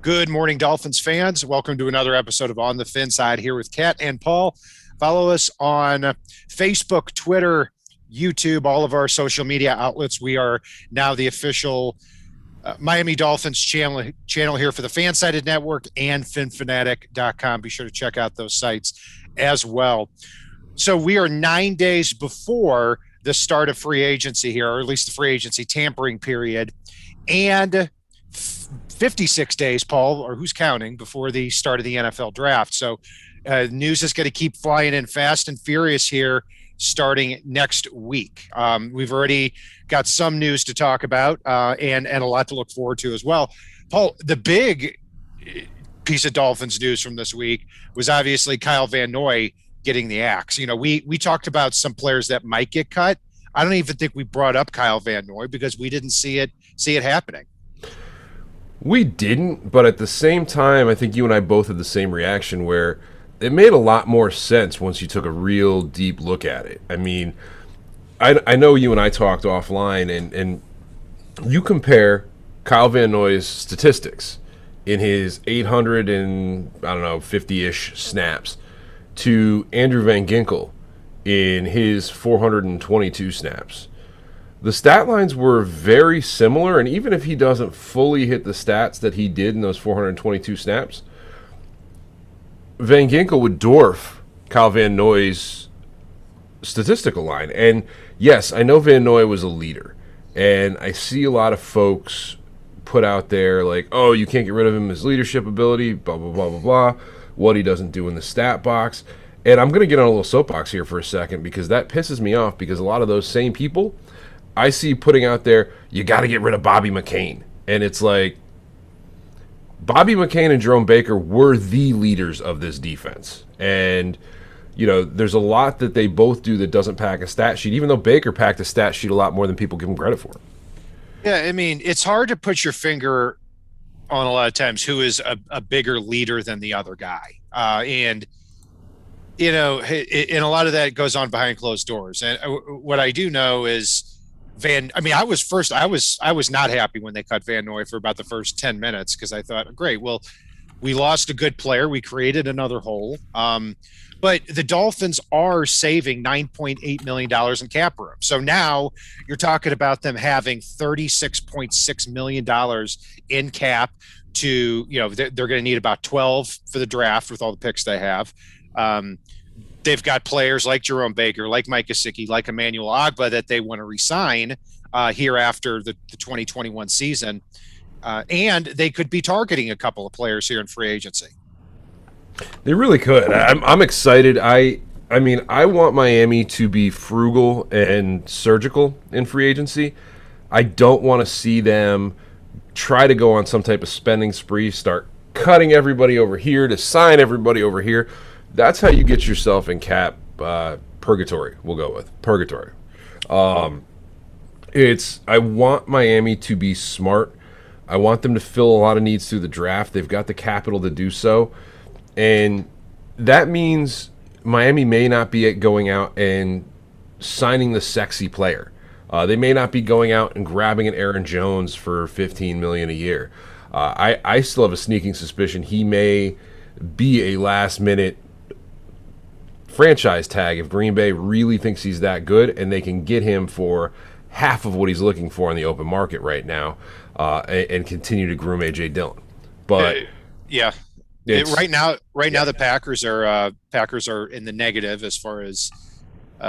Good morning, Dolphins fans. Welcome to another episode of On the FinSide here with Kat and Paul. Follow us on Facebook, Twitter, YouTube, all of our social media outlets. We are now the official Miami Dolphins channel here for the FanSided Network and FinFanatic.com. Be sure to check out those sites as well. So we are 9 days before the start of free agency here, or at least the free agency tampering period, and 56 days, Paul, or who's counting, before the start of the NFL draft. So news is going to keep flying in fast and furious here starting next week. We've already got some news to talk about and a lot to look forward to as well. Paul, the big piece of Dolphins news from this week was obviously Kyle Van Noy getting the axe. You know, we talked about some players that might get cut. I don't even think we brought up Kyle Van Noy because we didn't see it happening. We didn't, but at the same time, I think you and I both had the same reaction where it made a lot more sense once you took a real deep look at it. I mean, I know you and I talked offline, and you compare Kyle Van Noy's statistics in his 50-ish snaps to Andrew Van Ginkel in his 422 snaps. The stat lines were very similar, and even if he doesn't fully hit the stats that he did in those 422 snaps, Van Ginkel would dwarf Kyle Van Noy's statistical line. And yes, I know Van Noy was a leader, and I see a lot of folks put out there like, oh, you can't get rid of him, his leadership ability, blah, blah, blah, blah, blah, what he doesn't do in the stat box. And I'm going to get on a little soapbox here for a second because that pisses me off because a lot of those same people I see putting out there, you got to get rid of Bobby Mccain. And it's like, Bobby McCain and Jerome Baker were the leaders of this defense. And, you know, there's a lot that they both do that doesn't pack a stat sheet, even though Baker packed a stat sheet a lot more than people give him credit for. Yeah, I mean, it's hard to put your finger on a lot of times who is a bigger leader than the other guy. And, you know, and a lot of that goes on behind closed doors. And what I do know is, I was not happy when they cut Van Noy for about the first 10 minutes because I thought, great, well, we lost a good player. We created another hole. But the Dolphins are saving $9.8 million in cap room. So now you're talking about them having $36.6 million in cap to, you know, they're going to need about 12 for the draft with all the picks they have. They've got players like Jerome Baker, like Mike Gesicki, like Emmanuel Ogbah that they want to re-sign here after the 2021 season. And they could be targeting a couple of players here in free agency. They really could. I'm excited. I mean, I want Miami to be frugal and surgical in free agency. I don't want to see them try to go on some type of spending spree, start cutting everybody over here to sign everybody over here. That's how you get yourself in cap purgatory. We'll go with purgatory. I want Miami to be smart. I want them to fill a lot of needs through the draft. They've got the capital to do so. And that means Miami may not be going out and signing the sexy player. They may not be going out and grabbing an Aaron Jones for $15 million a year. I still have a sneaking suspicion he may be a last-minute franchise tag if Green Bay really thinks he's that good and they can get him for half of what he's looking for in the open market right now and continue to groom A.J. Dillon. But yeah, right now the Packers are in the negative as far as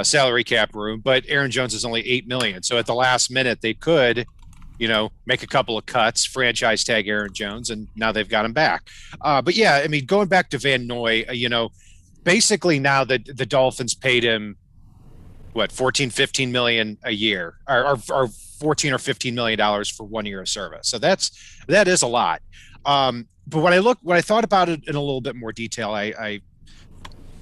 salary cap room, but Aaron Jones is only $8 million. So at the last minute they could, you know, make a couple of cuts, franchise tag Aaron Jones, and now they've got him back. But yeah, I mean, going back to Van Noy, you know, basically now that the Dolphins paid him what, 15 million a year or 14 or 15 million dollars for 1 year of service. So that is a lot. But when I thought about it in a little bit more detail, I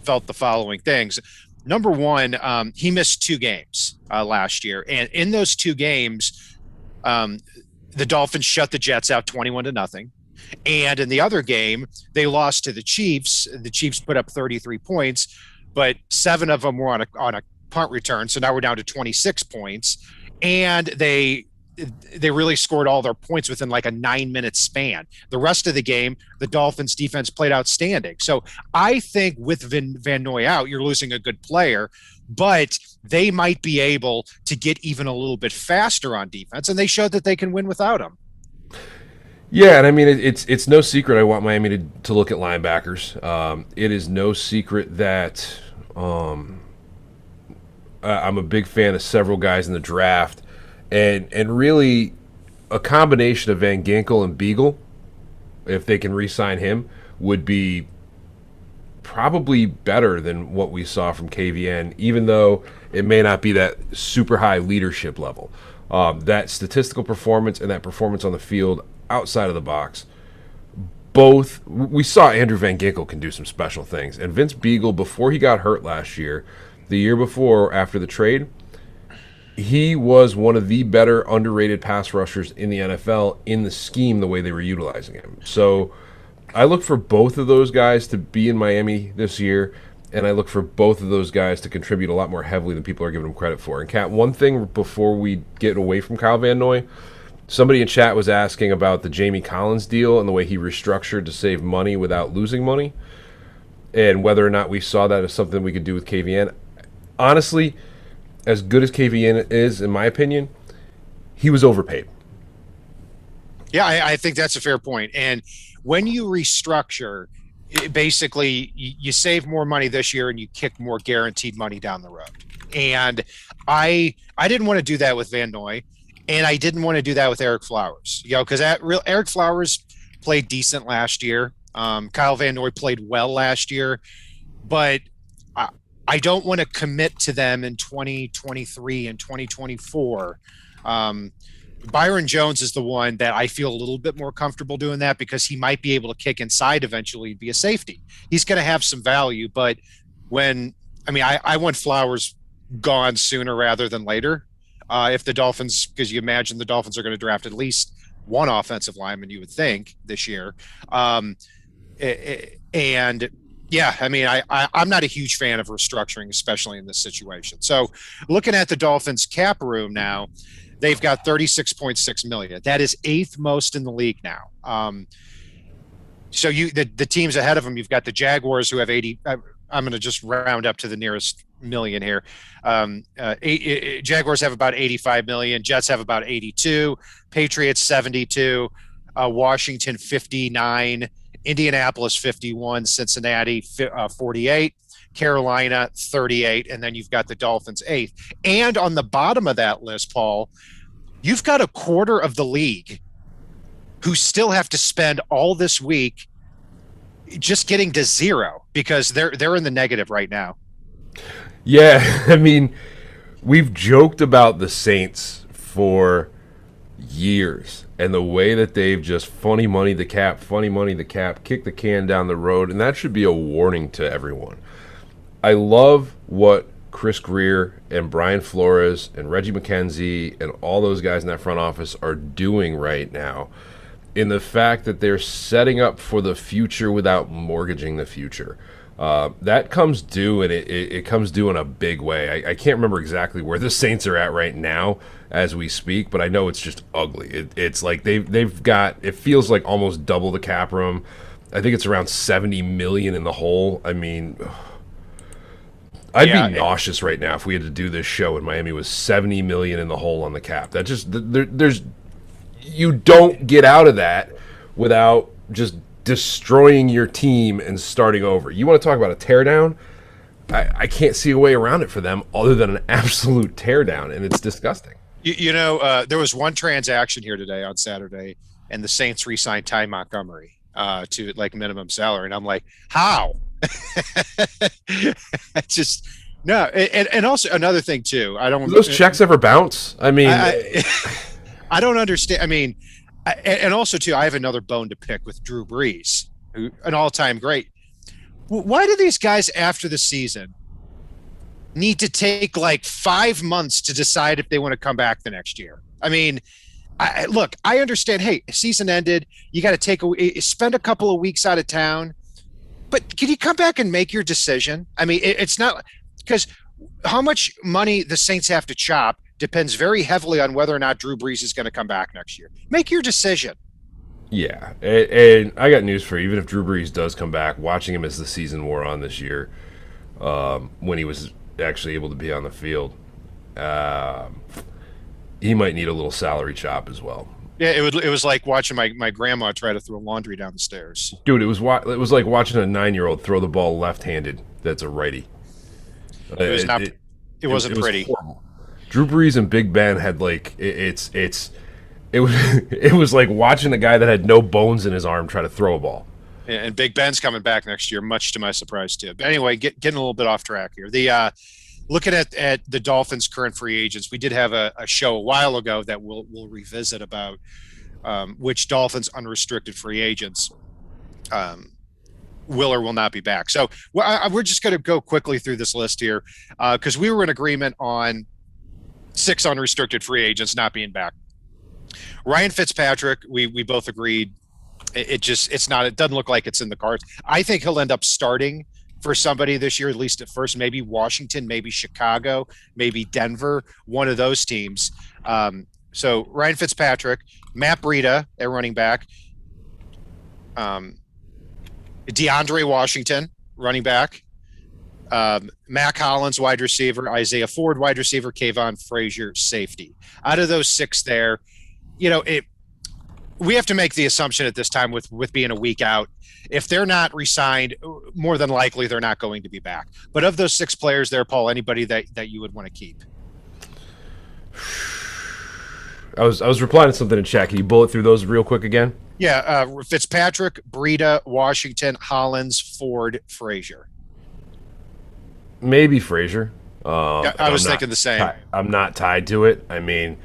felt the following things. Number one, he missed 2 games last year. And in those 2 games, the Dolphins shut the Jets out 21-0. And in the other game, they lost to the Chiefs. The Chiefs put up 33 points, but 7 of them were on a punt return. So now we're down to 26 points. And they they really scored all their points within like a 9-minute span. The rest of the game, the Dolphins defense played outstanding. So I think with Van Noy out, you're losing a good player, but they might be able to get even a little bit faster on defense, and they showed that they can win without him. Yeah, and I mean, it's no secret I want Miami to look at linebackers. It is no secret that I'm a big fan of several guys in the draft, and really a combination of Van Ginkel and Beagle, if they can re-sign him, would be probably better than what we saw from KVN, even though it may not be that super high leadership level. That statistical performance and that performance on the field outside of the box, both, we saw Andrew Van Ginkel can do some special things. And Vince Beagle, before he got hurt last year, the year before after the trade, he was one of the better underrated pass rushers in the NFL in the scheme, the way they were utilizing him. So I look for both of those guys to be in Miami this year, and I look for both of those guys to contribute a lot more heavily than people are giving them credit for. And Kat, one thing before we get away from Kyle Van Noy, somebody in chat was asking about the Jamie Collins deal and the way he restructured to save money without losing money, and whether or not we saw that as something we could do with KVN. Honestly, as good as KVN is, in my opinion, he was overpaid. Yeah, I think that's a fair point. And when you restructure, basically you save more money this year and you kick more guaranteed money down the road. And I didn't want to do that with Van Noy. And I didn't want to do that with Eric Flowers, because Eric Flowers played decent last year. Kyle Van Noy played well last year, but I don't want to commit to them in 2023 and 2024. Byron Jones is the one that I feel a little bit more comfortable doing that, because he might be able to kick inside eventually and be a safety. He's going to have some value, but I want Flowers gone sooner rather than later. If the Dolphins, because you imagine the Dolphins are going to draft at least one offensive lineman, you would think, this year. I'm not a huge fan of restructuring, especially in this situation. So looking at the Dolphins cap room now, they've got $36.6 million. That is 8th most in the league now. So the teams ahead of them, you've got the Jaguars, who have 80. I'm going to just round up to the nearest million here. Jaguars have about 85 million. Jets have about 82. Patriots 72. Washington 59. Indianapolis 51. Cincinnati 48. Carolina 38. And then you've got the Dolphins 8th. And on the bottom of that list, Paul, you've got a quarter of the league who still have to spend all this week just getting to zero, because they're in the negative right now. Yeah, I mean, we've joked about the Saints for years and the way that they've just funny money the cap, kick the can down the road, and that should be a warning to everyone. I love what Chris Greer and Brian Flores and Reggie McKenzie and all those guys in that front office are doing right now, in the fact that they're setting up for the future without mortgaging the future. That comes due, and it comes due in a big way. I can't remember exactly where the Saints are at right now as we speak, but I know it's just ugly. It's like they've got, it feels like almost double the cap room. I think it's around $70 million in the hole. I mean, I'd be nauseous right now if we had to do this show and Miami was $70 million in the hole on the cap. That just, there's, you don't get out of that without just destroying your team and starting over. You want to talk about a teardown? I can't see a way around it for them other than an absolute teardown, and it's disgusting. There was one transaction here today on Saturday, and the Saints re-signed Ty Montgomery to like minimum salary, and I'm like, how? It's just no. And also another thing too, I don't. Do those checks ever bounce? I mean, I don't understand. I mean, and also too, I have another bone to pick with Drew Brees, an all-time great. Why do these guys after the season need to take like 5 months to decide if they want to come back the next year? I mean, look, I understand. Hey, season ended. You got to spend a couple of weeks out of town, but can you come back and make your decision? I mean, it's not because how much money the Saints have to chop depends very heavily on whether or not Drew Brees is going to come back next year. Make your decision. Yeah, and I got news for you. Even if Drew Brees does come back, watching him as the season wore on this year, when he was actually able to be on the field, he might need a little salary chop as well. Yeah, it was like watching my grandma try to throw laundry down the stairs. Dude, it was like watching a 9-year-old throw the ball left-handed. That's a righty. It wasn't pretty. Horrible. Drew Brees and Big Ben had like it was like watching a guy that had no bones in his arm try to throw a ball. And Big Ben's coming back next year, much to my surprise too. But anyway, getting a little bit off track here. Looking at the Dolphins' current free agents, we did have a show a while ago that we'll revisit about which Dolphins unrestricted free agents will or will not be back. So we're just going to go quickly through this list here because we were in agreement on 6 unrestricted free agents not being back. Ryan Fitzpatrick, we both agreed it doesn't look like it's in the cards. I think he'll end up starting for somebody this year, at least at first, maybe Washington, maybe Chicago, maybe Denver, one of those teams. So Ryan Fitzpatrick, Matt Breida at running back, DeAndre Washington, running back, Mac Hollins, wide receiver, Isaiah Ford, wide receiver, Kayvon Frazier, safety. Out of those 6 there, we have to make the assumption at this time with being a week out, if they're not re-signed, more than likely they're not going to be back. But of those 6 players there, Paul, anybody that you would want to keep? I was replying to something in chat. Can you bullet through those real quick again? Yeah, Fitzpatrick, Breida, Washington, Hollins, Ford, Frazier. Maybe Frazier. I was thinking the same. I'm not tied to it. I mean,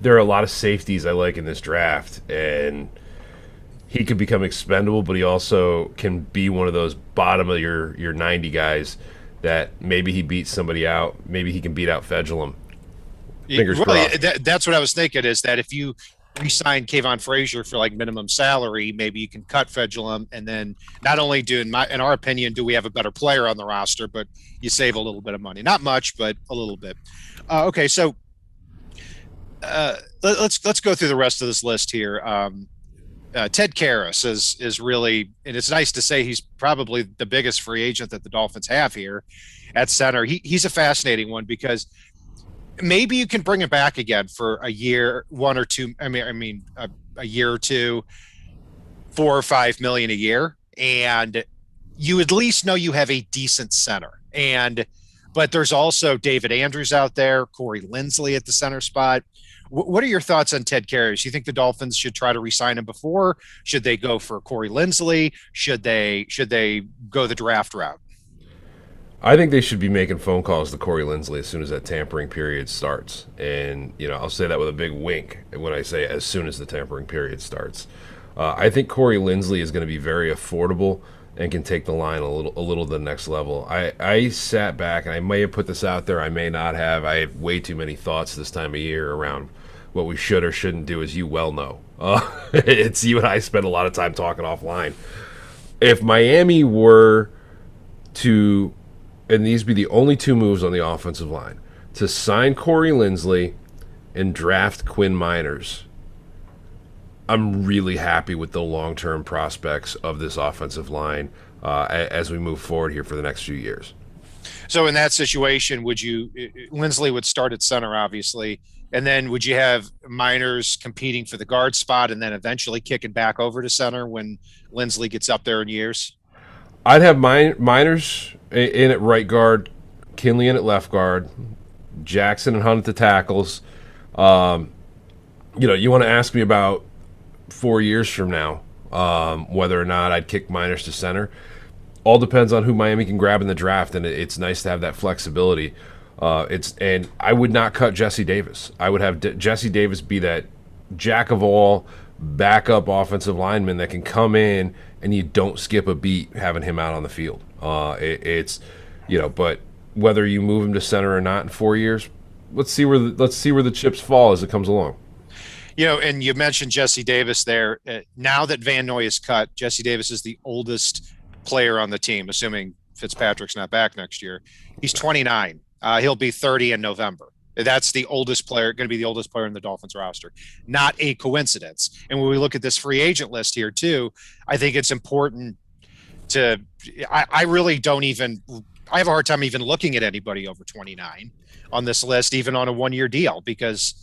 there are a lot of safeties I like in this draft, and he could become expendable, but he also can be one of those bottom of your 90 guys that maybe he beats somebody out. Maybe he can beat out Fedulum. Fingers crossed. That's what I was thinking, is that if you re-sign Kayvon Frazier for like minimum salary, maybe you can cut Fedulum, and then not only in our opinion, do we have a better player on the roster, but you save a little bit of money. Not much, but a little bit. Okay, so let's go through the rest of this list here. Ted Karis is really, and it's nice to say he's probably the biggest free agent that the Dolphins have here at center. He's a fascinating one because maybe you can bring him back again for a year, 1 or 2. A year or two, $4 or $5 million a year, and you at least know you have a decent center. But there's also David Andrews out there, Corey Linsley at the center spot. What are your thoughts on Ted Karis? You think the Dolphins should try to re-sign him before? Should they go for Corey Linsley? Should they go the draft route? I think they should be making phone calls to Corey Linsley as soon as that tampering period starts. And, I'll say that with a big wink when I say as soon as the tampering period starts. I think Corey Linsley is going to be very affordable and can take the line a little to the next level. I sat back, and I may have put this out there, I may not have. I have way too many thoughts this time of year around what we should or shouldn't do, as you well know. It's you and I spend a lot of time talking offline. If Miami were to, and these be the only 2 moves on the offensive line, to sign Corey Linsley and draft Quinn Miners, I'm really happy with the long-term prospects of this offensive line as we move forward here for the next few years. So in that situation, Linsley would start at center, obviously, and then would you have Miners competing for the guard spot and then eventually kicking back over to center when Linsley gets up there in years? I'd have Miners in at right guard, Kinley in at left guard, Jackson and Hunt at the tackles. You want to ask me about 4 years from now whether or not I'd kick Miners to center. All depends on who Miami can grab in the draft, and it's nice to have that flexibility. And I would not cut Jesse Davis. I would have Jesse Davis be that jack of all backup offensive lineman that can come in and you don't skip a beat having him out on the field. But whether you move him to center or not in 4 years, let's see where the chips fall as it comes along. And you mentioned Jesse Davis there. Now that Van Noy is cut, Jesse Davis is the oldest player on the team, assuming Fitzpatrick's not back next year. He's 29. He'll be 30 in November. That's the oldest player, going to be the oldest player in the Dolphins roster. Not a coincidence. And when we look at this free agent list here too, I think it's important to. I really don't even. I have a hard time even looking at anybody over 29 on this list, even on a 1-year deal, because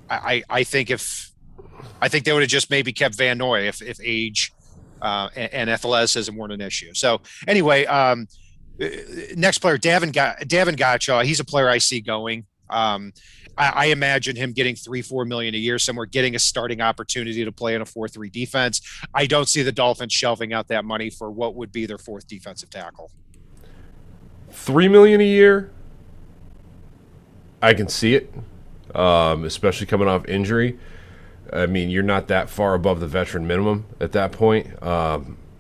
I think they would have just maybe kept Van Noy if age and athleticism weren't an issue. So anyway, next player, Davin Gotcha. He's a player I see going. I imagine him getting $3-4 million a year somewhere, getting a starting opportunity to play in a 4-3 defense. I don't see the Dolphins shelving out that money for what would be their fourth defensive tackle. $3 million a year, I can see it, especially coming off injury. I mean, you're not that far above the veteran minimum at that point,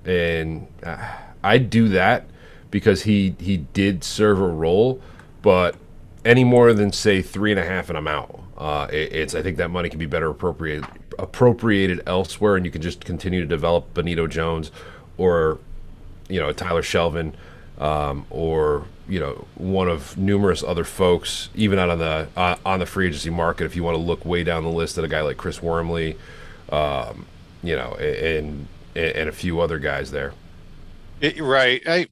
and I'd do that because he did serve a role, but any more than say 3.5 and I'm out. I think that money can be better appropriated elsewhere, and you can just continue to develop Benito Jones or Tyler Shelvin. Or one of numerous other folks, even out on the free agency market. If you want to look way down the list at a guy like Chris Wormley, and a few other guys there. Right.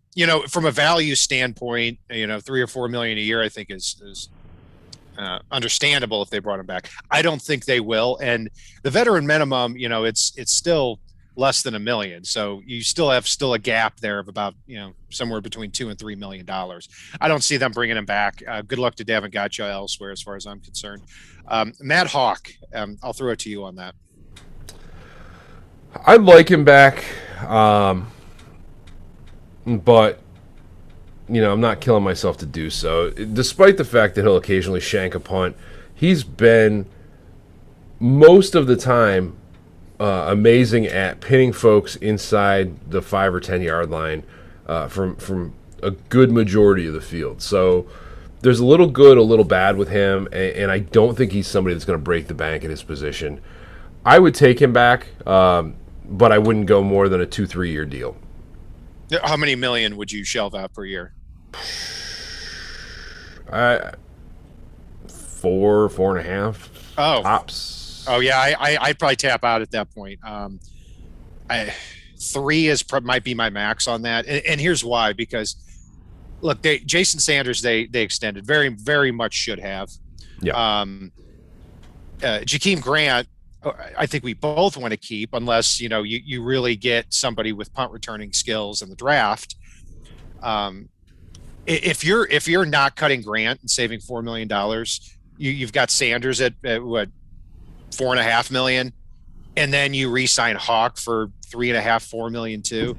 From a value standpoint, $3 or $4 million a year, I think is understandable if they brought him back. I don't think they will, and the veteran minimum, it's still less than $1 million. So you still have a gap there of about, somewhere between $2 and $3 million. I don't see them bringing him back. Good luck to Davin Gotcha elsewhere, as far as I'm concerned. Matt Hawk, I'll throw it to you on that. I'd like him back. But, I'm not killing myself to do so. Despite the fact that he'll occasionally shank a punt, he's been most of the time amazing at pinning folks inside the 5 or 10 yard line from a good majority of the field. So there's a little good, a little bad with him, and I don't think he's somebody that's going to break the bank at his position. I would take him back, but I wouldn't go more than a 2-3 year deal. How many million would you shelve out per year? 4.5. Oh, tops. Oh yeah, I'd probably tap out at that point. 3 might be my max on that, and here's why. Because look, Jason Sanders they extended, very very much should have. Yeah. Jakeem Grant, I think we both want to keep, unless you really get somebody with punt returning skills in the draft. If you're not cutting Grant and saving $4 million, you've got Sanders at what, $4.5 million, and then you re-sign Hawk for $3.5-4 million too.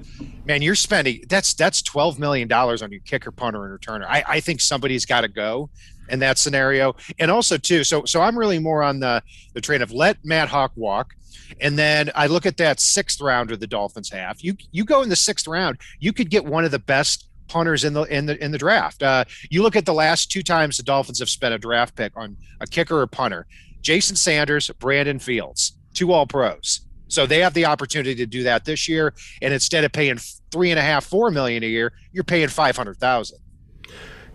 Man, you're spending that's $12 million on your kicker, punter, and returner. I think somebody's got to go in that scenario. And also too, so I'm really more on the train of let Matt Hawk walk. And then I look at that 6th rounder the Dolphins have. You go in the 6th round, you could get one of the best punters in the draft. You look at the last 2 times the Dolphins have spent a draft pick on a kicker or punter. Jason Sanders, Brandon Fields, 2 All-Pros. So they have the opportunity to do that this year, and instead of paying $3.5-4 million a year, you're paying $500,000.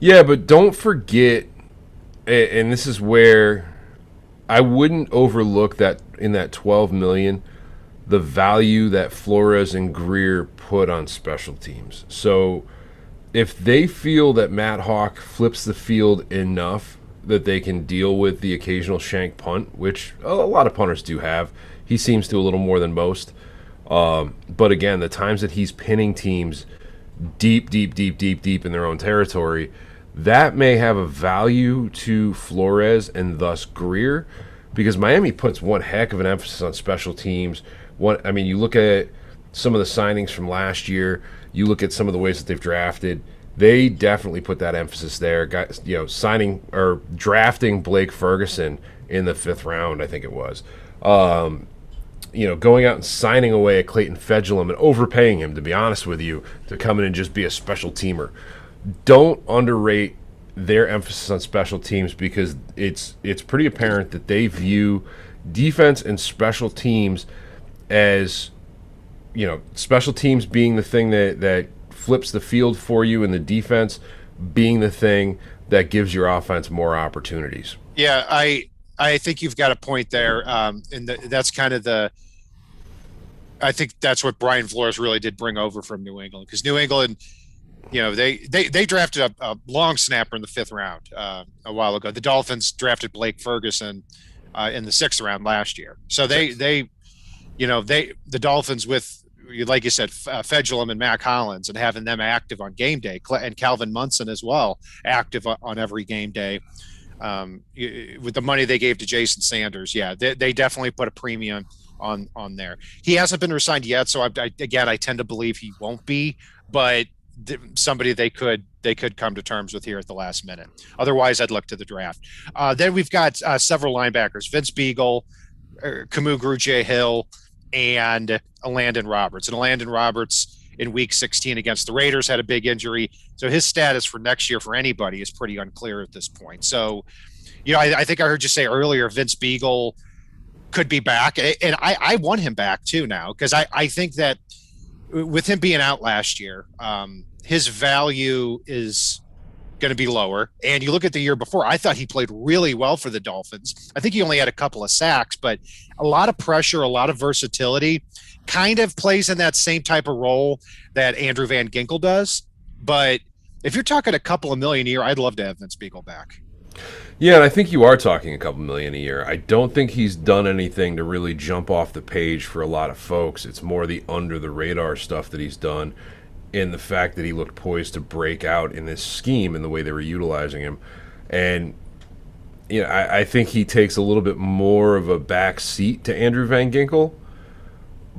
Yeah, but don't forget, and this is where I wouldn't overlook that in that $12 million, the value that Flores and Greer put on special teams. So if they feel that Matt Hawk flips the field enough that they can deal with the occasional shank punt, which a lot of punters do have. He seems to a little more than most. But again, the times that he's pinning teams deep in their own territory, that may have a value to Flores and thus Greer, because Miami puts one heck of an emphasis on special teams. You look at some of the signings from last year, you look at some of the ways that they've drafted, they definitely put that emphasis there. Guys, signing or drafting Blake Ferguson in the 5th round, I think it was. Going out and signing away a Clayton Fedulum and overpaying him, to be honest with you, to come in and just be a special teamer. Don't underrate their emphasis on special teams, because it's pretty apparent that they view defense and special teams as, special teams being the thing that flips the field for you, and the defense being the thing that gives your offense more opportunities. Yeah, I think you've got a point there, and that's kind of I think that's what Brian Flores really did bring over from New England, because New England, they drafted a long snapper in the 5th round a while ago. The Dolphins drafted Blake Ferguson in the 6th round last year. So the Dolphins, with, like you said, Fedulum and Mac Hollins, and having them active on game day, and Calvin Munson as well, active on every game day. With the money they gave to Jason Sanders, they definitely put a premium on there. He hasn't been re-signed yet, so I tend to believe he won't be, but somebody they could come to terms with here at the last minute. Otherwise, I'd look to the draft. Then we've got several linebackers: Vince Beagle, Kamu Grugier-Hill, and Landon Roberts. And Landon Roberts in week 16 against the Raiders had a big injury, so his status for next year for anybody is pretty unclear at this point. So, I think I heard you say earlier Vince Beagle could be back, and I want him back too now, because I think that with him being out last year, his value is going to be lower. And you look at the year before, I thought he played really well for the Dolphins. I think he only had a couple of sacks, but a lot of pressure, a lot of versatility, kind of plays in that same type of role that Andrew Van Ginkel does. But if you're talking a couple of million a year, I'd love to have Vince Beagle back. Yeah, and I think you are talking a couple million a year. I don't think he's done anything to really jump off the page for a lot of folks. It's more the under-the-radar stuff that he's done, and the fact that he looked poised to break out in this scheme and the way they were utilizing him. And I think he takes a little bit more of a back seat to Andrew Van Ginkel,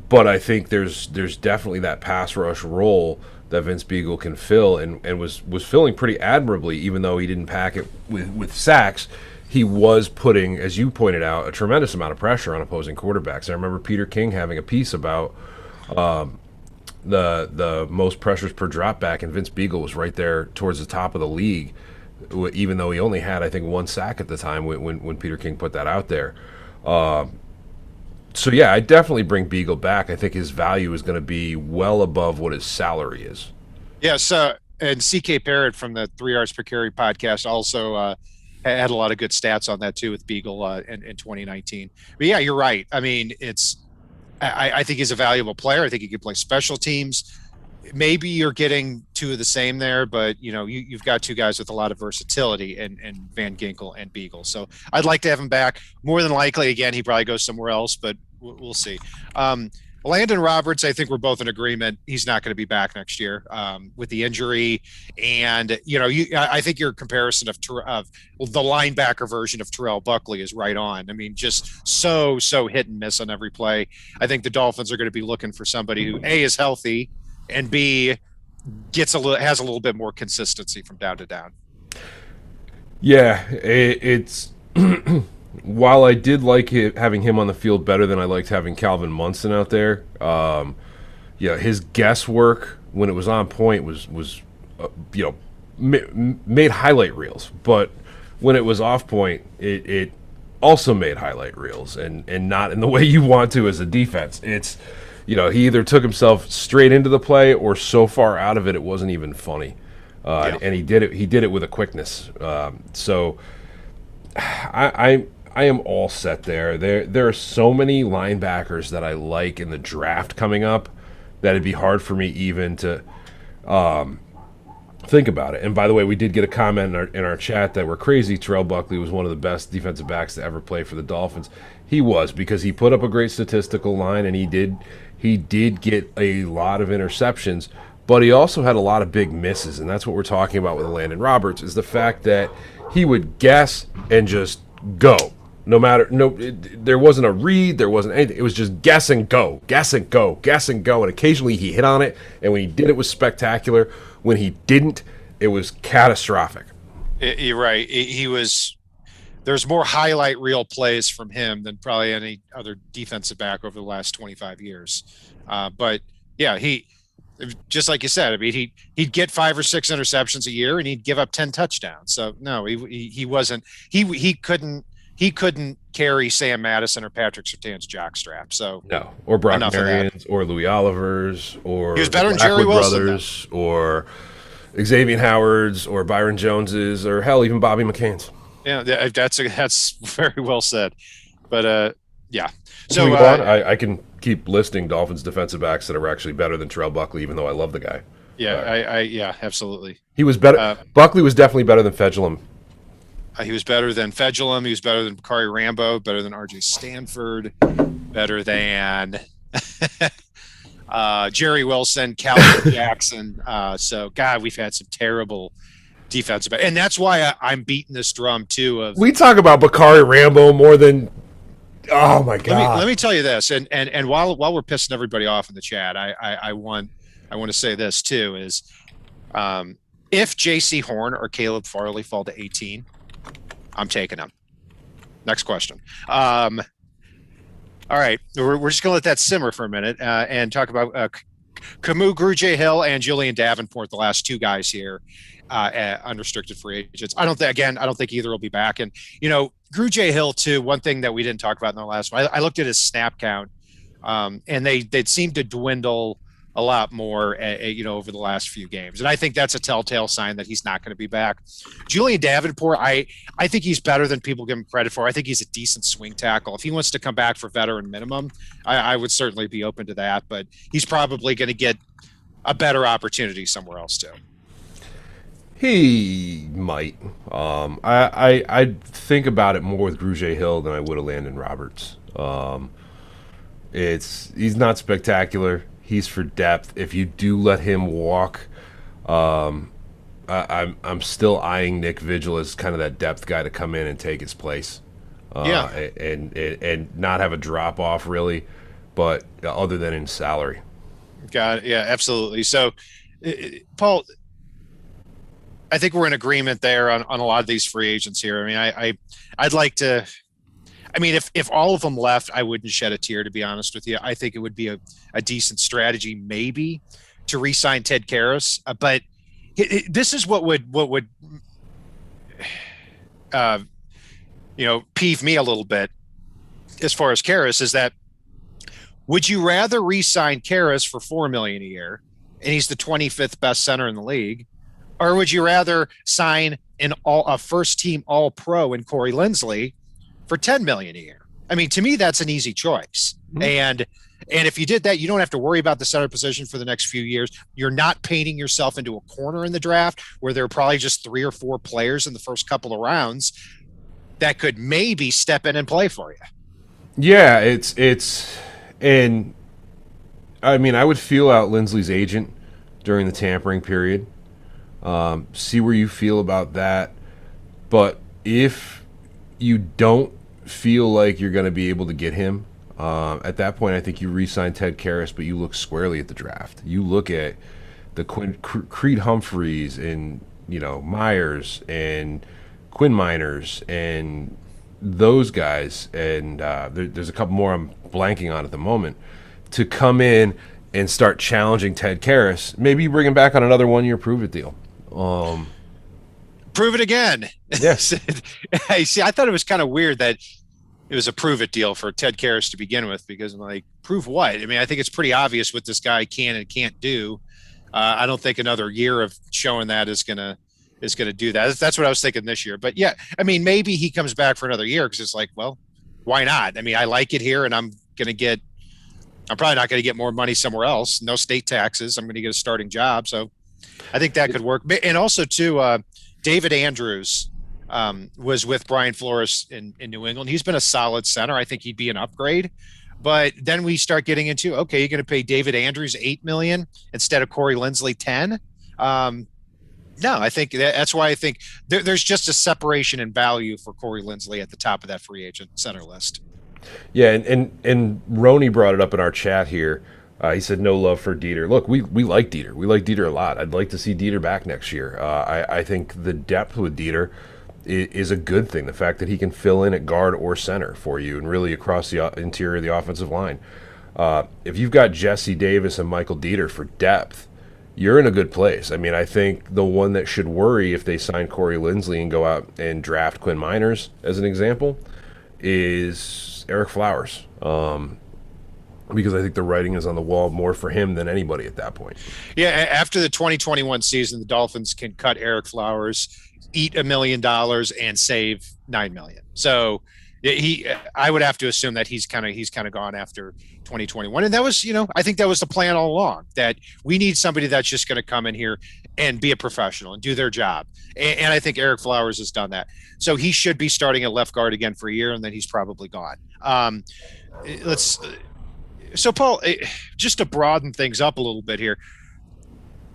but I think there's definitely that pass rush role that Vince Beagle can fill, and was filling pretty admirably, even though he didn't pack it with sacks. He was putting, as you pointed out, a tremendous amount of pressure on opposing quarterbacks. I remember Peter King having a piece about the most pressures per drop back, and Vince Beagle was right there towards the top of the league, even though he only had, I think, 1 sack at the time when Peter King put that out there. So, yeah, I definitely bring Beagle back. I think his value is going to be well above what his salary is. Yes, and C.K. Parrott from the 3 Yards Per Carry podcast also had a lot of good stats on that, too, with Beagle in 2019. But, yeah, you're right. I mean, I think he's a valuable player. I think he can play special teams. Maybe you're getting 2 of the same there, but, you've got 2 guys with a lot of versatility in Van Ginkel and Beagle. So I'd like to have him back. More than likely, again, he probably goes somewhere else, but we'll see. Landon Roberts, I think we're both in agreement. He's not going to be back next year with the injury. And, I think your comparison of the linebacker version of Terrell Buckley is right on. I mean, just so hit and miss on every play. I think the Dolphins are going to be looking for somebody who, A, is healthy, and B, has a little bit more consistency from down to down. Yeah, it's while I did like having him on the field better than I liked having Calvin Munson out there, his guesswork when it was on point was made highlight reels, but when it was off point, it also made highlight reels, and not in the way you want to as a defense. It's he either took himself straight into the play or so far out of it wasn't even funny. And he did it with a quickness. So I am all set there. There are so many linebackers that I like in the draft coming up that it'd be hard for me even to think about it. And by the way, we did get a comment in our chat that we're crazy. Terrell Buckley was one of the best defensive backs to ever play for the Dolphins. He was, because he put up a great statistical line, and he did get a lot of interceptions, but he also had a lot of big misses, and that's what we're talking about with Landon Roberts, is the fact that he would guess and just go. There wasn't a read, there wasn't anything. It was just guess and go, guess and go, guess and go, and occasionally he hit on it, and when he did, it was spectacular. When he didn't, it was catastrophic. You're right. There's more highlight reel plays from him than probably any other defensive back over the last 25 years. But yeah, he, just like you said, I mean, he'd get 5 or 6 interceptions a year and he'd give up 10 touchdowns. So no, he couldn't carry Sam Madison or Patrick Surtain's jockstrap. So no, or Brock Marions or Louis Oliver's, or he was better than Jerry Wilson, brothers, or Xavier Howard's or Byron Jones's or hell, even Bobby McCain's. Yeah, that's very well said. But yeah. So I can keep listing Dolphins defensive backs that are actually better than Terrell Buckley, even though I love the guy. Yeah, yeah, absolutely. He was better. Buckley was definitely better than Fedulum. He was better than Fedulum. He was better than Bakari Rambo. Better than R.J. Stanford. Better than Jerry Wilson, Calvin Jackson. So, God, we've had some terrible defensive, and that's why I'm beating this drum too. We talk about Bakari Rambo more than. Oh my God! Let me tell you this, and while we're pissing everybody off in the chat, I want to say this too: is if J.C. Horn or Caleb Farley fall to 18, I'm taking them. Next question. All right, we're just gonna let that simmer for a minute and talk about Camus Grugier-Hill and Julian Davenport, the last two guys here. Unrestricted free agents. I don't think either will be back. And Grugier-Hill too. One thing that we didn't talk about in the last one, I looked at his snap count, and they seem to dwindle a lot more, over the last few games. And I think that's a telltale sign that he's not going to be back. Julian Davenport, I think he's better than people give him credit for. I think he's a decent swing tackle. If he wants to come back for veteran minimum, I would certainly be open to that. But he's probably going to get a better opportunity somewhere else too. He might. I think about it more with Grugier-Hill than I would have Landon Roberts. He's not spectacular. He's for depth. If you do let him walk, I'm still eyeing Nick Vigil as kind of that depth guy to come in and take his place. And not have a drop off really, but other than in salary. Got it. Yeah, absolutely. So, Paul, I think we're in agreement there on a lot of these free agents here. I mean, I'd like to. I mean, if all of them left, I wouldn't shed a tear, to be honest with you. I think it would be a decent strategy, maybe, to re-sign Ted Karis. But this is what would peeve me a little bit as far as Karis is that would you rather re-sign Karis for $4 million a year, and he's the 25th best center in the league, or would you rather sign a first-team All-Pro in Corey Linsley for $10 million a year? I mean, to me, that's an easy choice. Mm-hmm. And if you did that, you don't have to worry about the center position for the next few years. You're not painting yourself into a corner in the draft where there are probably just 3 or 4 players in the first couple of rounds that could maybe step in and play for you. Yeah, and I mean, I would feel out Linsley's agent during the tampering period. See where you feel about that. But if you don't feel like you're going to be able to get him, at that point, I think you re-sign Ted Karis, but you look squarely at the draft. You look at the Creed Humphreys and Myers and Quinn Miners and those guys, and there's a couple more I'm blanking on at the moment, to come in and start challenging Ted Karis. Maybe you bring him back on another 1-year prove-it deal. Prove it again. Yes. See, I thought it was kind of weird that it was a prove it deal for Ted Karis to begin with, because I'm like, prove what? I mean, I think it's pretty obvious what this guy can and can't do. I don't think another year of showing that is gonna do that. That's what I was thinking this year. But yeah, I mean, maybe he comes back for another year because it's like, well, why not? I mean, I like it here, and I'm probably not going to get more money somewhere else. No state taxes. I'm going to get a starting job. So I think that could work. And also too, David Andrews was with Brian Flores in New England. He's been a solid center. I think he'd be an upgrade. But then we start getting into, okay, you're going to pay David Andrews $8 million instead of Corey Linsley $10 million. No, I think that's why I think there's just a separation in value for Corey Linsley at the top of that free agent center list. Yeah, and Roney brought it up in our chat here. He said no love for Dieter. Look, we like Dieter. We like Dieter a lot. I'd like to see Dieter back next year. I think the depth with Dieter is a good thing. The fact that he can fill in at guard or center for you and really across the interior of the offensive line. If you've got Jesse Davis and Michael Dieter for depth, you're in a good place. I mean, I think the one that should worry if they sign Corey Linsley and go out and draft Quinn Miners, as an example, is Eric Flowers. because I think the writing is on the wall more for him than anybody at that point. Yeah, after the 2021 season, the Dolphins can cut Eric Flowers, eat $1 million, and save $9 million. So I would have to assume that he's kind of gone after 2021, and that was, I think that was the plan all along. That we need somebody that's just going to come in here and be a professional and do their job, and I think Eric Flowers has done that. So he should be starting at left guard again for a year, and then he's probably gone. So, Paul, just to broaden things up a little bit here,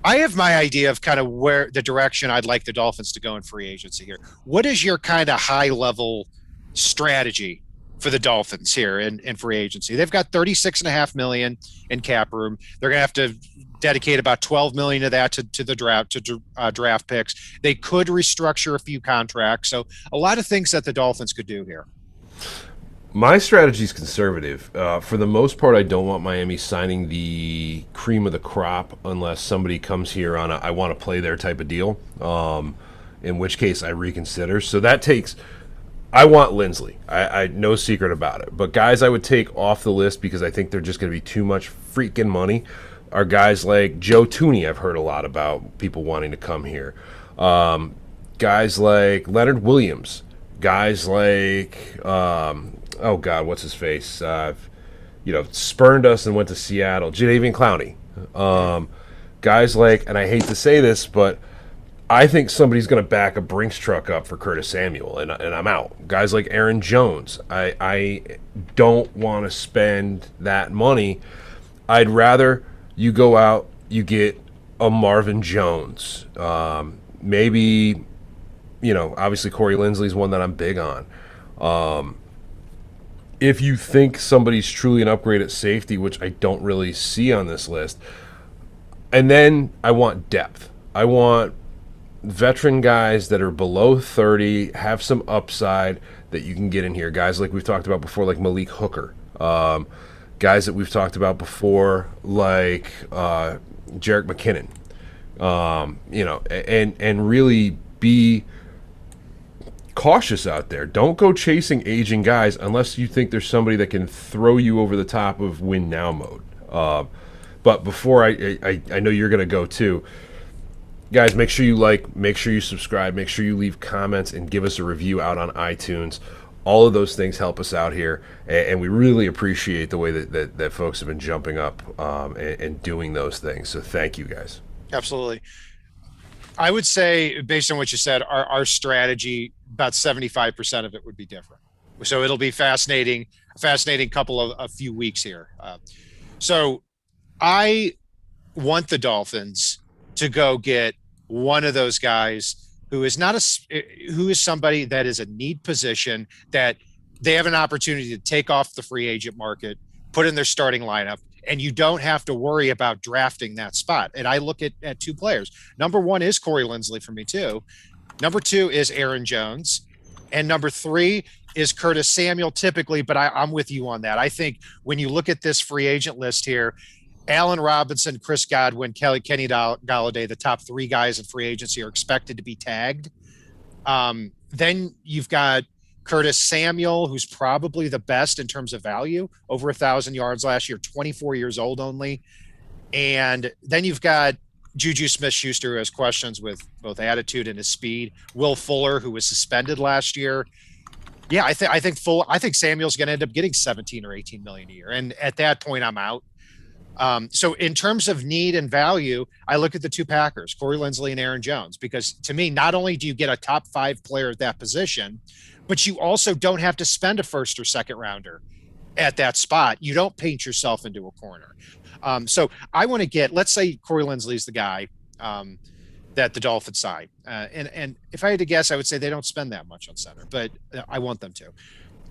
I have my idea of kind of where the direction I'd like the Dolphins to go in free agency here. What is your kind of high-level strategy for the Dolphins here in free agency? They've got $36.5 million in cap room. They're going to have to dedicate about $12 million of that to the draft, draft picks. They could restructure a few contracts. So a lot of things that the Dolphins could do here. My strategy is conservative. For the most part, I don't want Miami signing the cream of the crop unless somebody comes here on a I want to play there type of deal, in which case I reconsider. So that takes – I want Lindsley. I no secret about it. But guys I would take off the list because I think they're just going to be too much freaking money are guys like Joe Tooney. I've heard a lot about people wanting to come here. Guys like Leonard Williams. Guys like oh God, what's his face? Spurned us and went to Seattle. Jadeveon Clowney. Guys like, and I hate to say this, but I think somebody's going to back a Brinks truck up for Curtis Samuel, and I'm out. Guys like Aaron Jones. I don't want to spend that money. I'd rather you go out, you get a Marvin Jones. Maybe, obviously Corey Lindsley's one that I'm big on. If you think somebody's truly an upgrade at safety, which I don't really see on this list, and then I want depth. I want veteran guys that are below 30, have some upside that you can get in here. Guys like we've talked about before, like Malik Hooker. Guys that we've talked about before, like Jerick McKinnon. And really be cautious out there. Don't go chasing aging guys unless you think there's somebody that can throw you over the top of win now mode. But before I know you're going to go too, guys, make sure you like, make sure you subscribe, make sure you leave comments and give us a review out on iTunes. All of those things help us out here, and we really appreciate the way that folks have been jumping up and doing those things. So thank you, guys. Absolutely. I would say, based on what you said, our strategy, about 75% of it would be different. So it'll be fascinating a few weeks here. So I want the Dolphins to go get one of those guys who is somebody that is a need position that they have an opportunity to take off the free agent market, put in their starting lineup, and you don't have to worry about drafting that spot. And I look at two players. Number one is Corey Lindsley for me too. Number two is Aaron Jones. And number three is Curtis Samuel typically, but I'm with you on that. I think when you look at this free agent list here, Allen Robinson, Chris Godwin, Kenny Golladay, the top three guys in free agency are expected to be tagged. Then you've got Curtis Samuel, who's probably the best in terms of value, over 1,000 yards last year, 24 years old only. And then you've got Juju Smith-Schuster, who has questions with both attitude and his speed. Will Fuller, who was suspended last year. Yeah, I think Samuel's going to end up getting 17 or 18 million a year. And at that point, I'm out. So in terms of need and value, I look at the two Packers, Corey Lindsley and Aaron Jones, because to me, not only do you get a top five player at that position, but you also don't have to spend a first or second rounder at that spot. You don't paint yourself into a corner. So I want to get, let's say Corey Lindsley's the guy that the Dolphins sign. And if I had to guess, I would say they don't spend that much on center, but I want them to.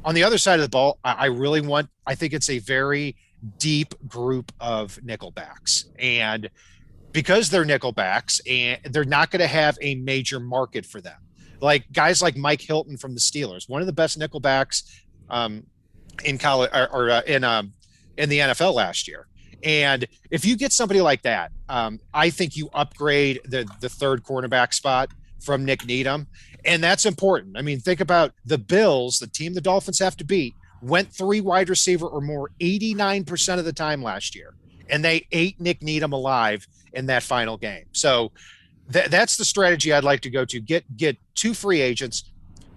On the other side of the ball, I think it's a very deep group of nickelbacks. And because they're nickelbacks and they're not going to have a major market for them, like guys like Mike Hilton from the Steelers, one of the best nickelbacks in college or in the NFL last year. And if you get somebody like that, I think you upgrade the third cornerback spot from Nick Needham. And that's important. I mean, think about the Bills, the team the Dolphins have to beat, went 3 wide receiver or more 89% of the time last year, and they ate Nick Needham alive in that final game. So that's the strategy I'd like to go to. Get 2 free agents,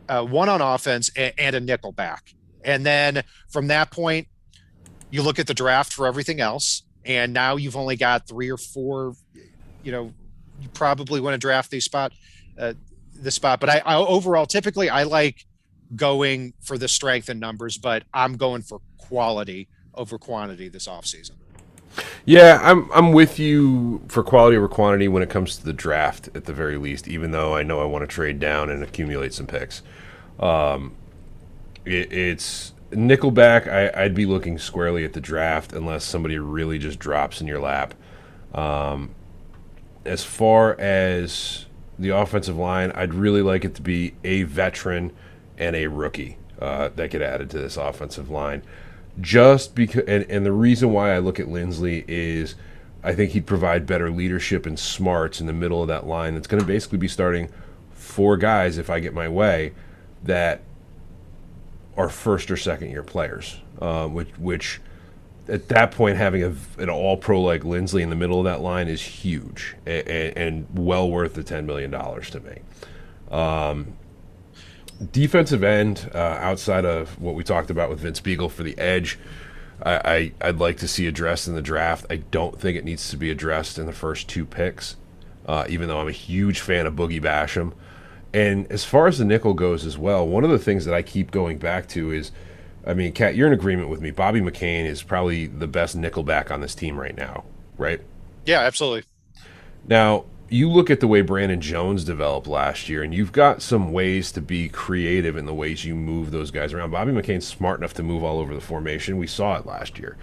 one on offense and a nickel back. And then from that point, you look at the draft for everything else. And now you've only got 3 or 4, you probably want to draft the spot. But I overall, typically I like going for the strength in numbers, but I'm going for quality over quantity this offseason. Yeah, I'm with you for quality over quantity when it comes to the draft at the very least, even though I know I want to trade down and accumulate some picks. It's Nickelback. I'd be looking squarely at the draft unless somebody really just drops in your lap. As far as the offensive line, I'd really like it to be a veteran and a rookie that get added to this offensive line. Just because, and the reason why I look at Lindsley is I think he'd provide better leadership and smarts in the middle of that line that's going to basically be starting 4 guys, if I get my way, that are first or second year players, which at that point having an all-pro like Lindsley in the middle of that line is huge and well worth the $10 million to me. Defensive end, outside of what we talked about with Vince Beagle for the edge, I'd like to see addressed in the draft. I don't think it needs to be addressed in the first 2 picks, even though I'm a huge fan of Boogie Basham. And as far as the nickel goes as well, one of the things that I keep going back to is, I mean, Kat, you're in agreement with me. Bobby Mccain is probably the best nickelback on this team right now, right? Yeah, absolutely. Now, you look at the way Brandon Jones developed last year, and you've got some ways to be creative in the ways you move those guys around. Bobby McCain's smart enough to move all over the formation. We saw it last year.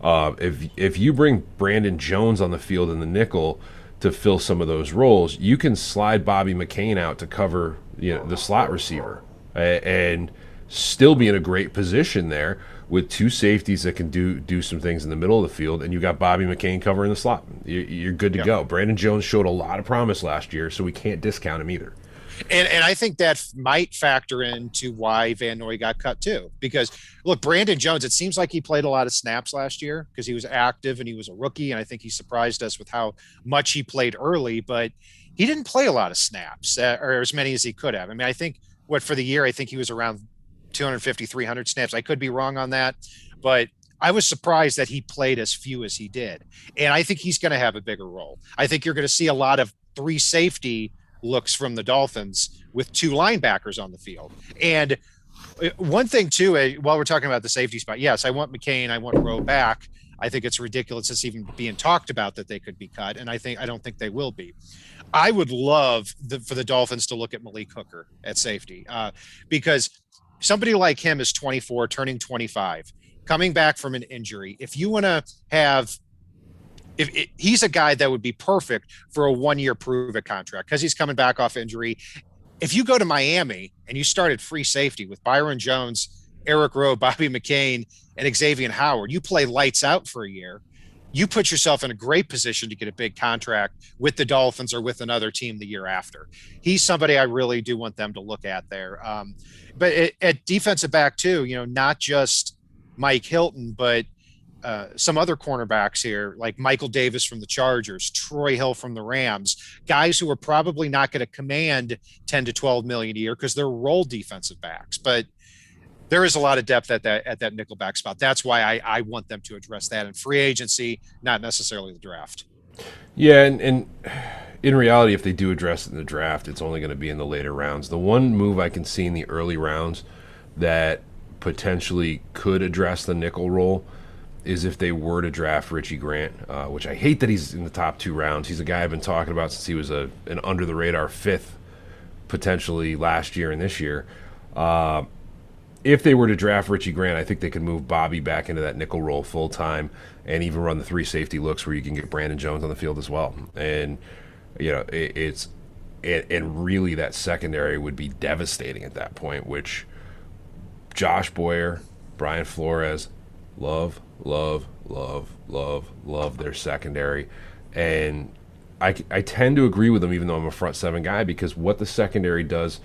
If you bring Brandon Jones on the field in the nickel to fill some of those roles, you can slide Bobby McCain out to cover the slot receiver and still be in a great position there with 2 safeties that can do some things in the middle of the field, and you got Bobby McCain covering the slot. You're good to go. Brandon Jones showed a lot of promise last year, so we can't discount him either. And I think that might factor into why Van Noy got cut too. Because, look, Brandon Jones, it seems like he played a lot of snaps last year because he was active and he was a rookie, and I think he surprised us with how much he played early, but he didn't play a lot of snaps or as many as he could have. I mean, I think for the year, I think he was around 250, 300 snaps. I could be wrong on that, but I was surprised that he played as few as he did. And I think he's going to have a bigger role. I think you're going to see a lot of 3 safety looks from the Dolphins with 2 linebackers on the field. And one thing too, while we're talking about the safety spot, yes, I want McCain, I want Rowe back. I think it's ridiculous it's even being talked about that they could be cut. And I don't think they will be. I would love for the Dolphins to look at Malik Hooker at safety because somebody like him is 24, turning 25, coming back from an injury. If you want to have, he's a guy that would be perfect for a 1-year prove-it contract because he's coming back off injury. If you go to Miami and you start at free safety with Byron Jones, Eric Rowe, Bobby McCain, and Xavier Howard, you play lights out for a year. You put yourself in a great position to get a big contract with the Dolphins or with another team the year after. He's somebody I really do want them to look at there. But at defensive back too, not just Mike Hilton, but some other cornerbacks here, like Michael Davis from the Chargers, Troy Hill from the Rams, guys who are probably not going to command 10 to 12 million a year because they're role defensive backs. But there is a lot of depth at that nickelback spot. That's why I want them to address that in free agency, not necessarily the draft. Yeah, and in reality, if they do address it in the draft, it's only going to be in the later rounds. The one move I can see in the early rounds that potentially could address the nickel role is if they were to draft Richie Grant, which I hate that he's in the top 2 rounds. He's a guy I've been talking about since he was an under-the-radar 5th, potentially last year and this year. If they were to draft Richie Grant, I think they could move Bobby back into that nickel role full-time and even run the 3 safety looks where you can get Brandon Jones on the field as well. And, and really that secondary would be devastating at that point, which Josh Boyer, Brian Flores, love their secondary. And I tend to agree with them, even though I'm a front 7 guy, because what the secondary does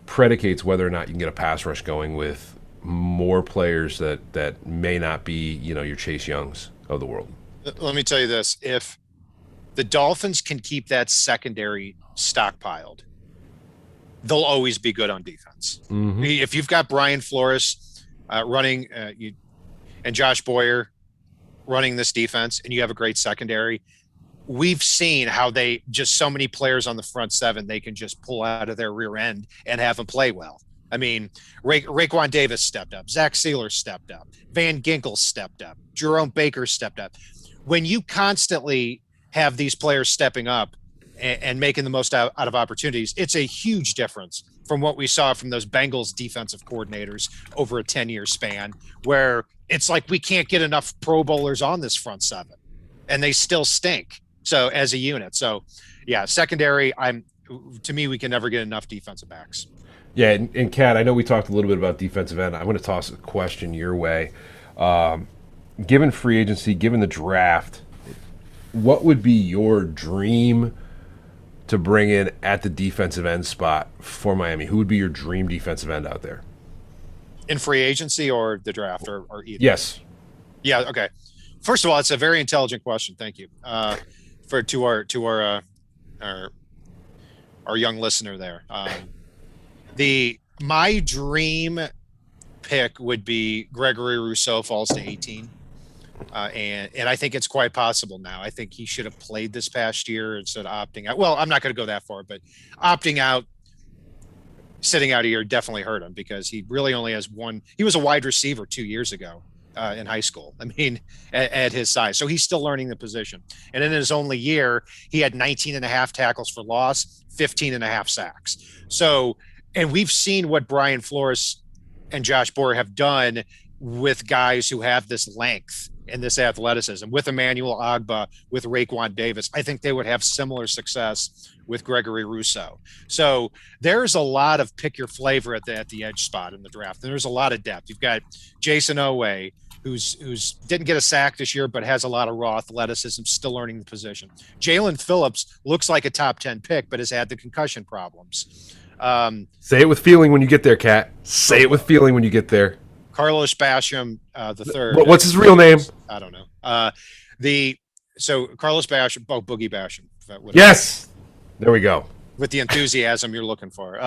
predicates whether or not you can get a pass rush going with more players that may not be, your Chase Youngs of the world. Let me tell you this. If the Dolphins can keep that secondary stockpiled, they'll always be good on defense. Mm-hmm. If you've got Brian Flores running and Josh Boyer running this defense, and you have a great secondary, we've seen how they just so many players on the front seven they can just pull out of their rear end and have them play well. I mean, Raekwon Davis stepped up, Zach Sealer stepped up, Van Ginkel stepped up, Jerome Baker stepped up. When you constantly have these players stepping up and making the most out of opportunities, it's a huge difference from what we saw from those Bengals defensive coordinators over a 10-year span, where it's like we can't get enough Pro Bowlers on this front seven, and they still stink. So as a unit, yeah, secondary. To me, we can never get enough defensive backs. Yeah, and Kat, I know we talked a little bit about defensive end. I'm going to toss a question your way. Given free agency, given the draft, what would be your dream to bring in at the defensive end spot for Miami? Who would be your dream defensive end out there? In free agency or the draft or either? Yes. Yeah. Okay. First of all, it's a very intelligent question. Thank you to our young listener there. My dream pick would be Gregory Rousseau falls to 18. And I think it's quite possible now. I think he should have played this past year instead of opting out. Well, I'm not going to go that far, but opting out, sitting out a year definitely hurt him, because he really only has one. He was a wide receiver 2 years ago in high school. I mean, at his size. So he's still learning the position. And in his only year, he had 19 and a half tackles for loss, 15 and a half sacks. So, and we've seen what Brian Flores and Josh Boyer have done with guys who have this length and this athleticism, with Emmanuel Ogbah, with Raekwon Davis. I think they would have similar success with Gregory Rousseau. So there's a lot of pick your flavor at the edge spot in the draft. And there's a lot of depth. You've got Jason Owe, who's didn't get a sack this year, but has a lot of raw athleticism, still learning the position. Jalen Phillips looks like a top 10 pick, but has had the concussion problems. Say it with feeling when you get there, Kat. Say it with feeling when you get there. Carlos Basham, the third. What's his real name? I don't know. So Carlos Basham, Boogie Basham. Yes. There we go. With the enthusiasm you're looking for.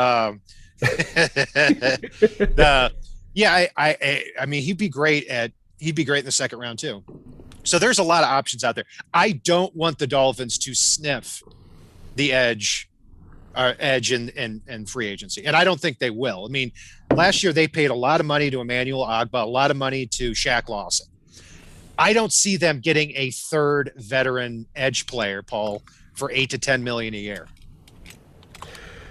Yeah, I mean, he'd be great in the second round too. So there's a lot of options out there. I don't want the Dolphins to sniff the edge in free agency, and I don't think they will. I mean, last year they paid a lot of money to Emmanuel Ogbah, a lot of money to Shaq Lawson. I don't see them getting a third veteran edge player, Paul, for $8 to $10 million a year.